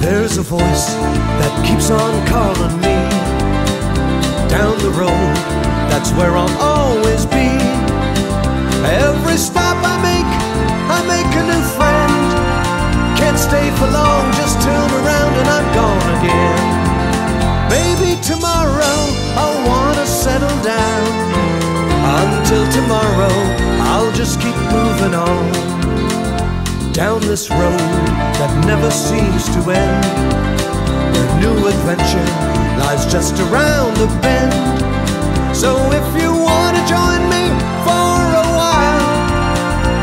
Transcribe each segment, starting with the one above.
There's a voice that keeps on calling me. Down the road, that's where I'll always be. Every stop I make a new friend. Can't stay for long, just turn around and I'm gone again. Maybe tomorrow I'll wanna settle down. Until tomorrow, I'll just keep moving on. Down this road that never seems to end, where new adventure lies just around the bend. So if you wanna join me for a while,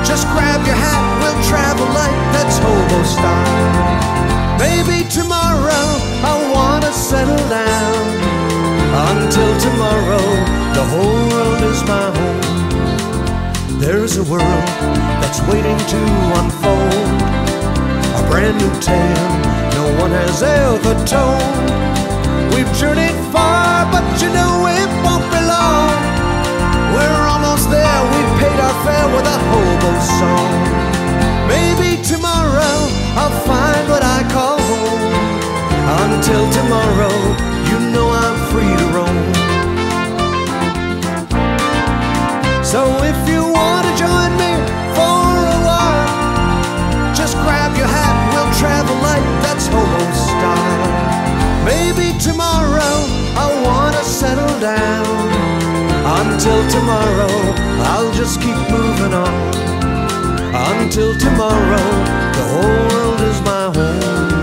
just grab your hat, we'll travel like that's hobo style. Maybe tomorrow I'll wanna settle down. Until tomorrow, the whole world is my home. There's a world that's waiting to unfold, a brand new tale no one has ever told. We've journeyed far, but you know it won't be long. We're almost there, we've paid our fare with a hobo song. Maybe tomorrow I'll find what I call home. Until tomorrow, you know I'm free to roam. So if you wanna join me for a while, just grab your hat, we'll travel like that's hobo style. Maybe tomorrow I wanna settle down. Until tomorrow, I'll just keep moving on. Until tomorrow, the whole world is my home.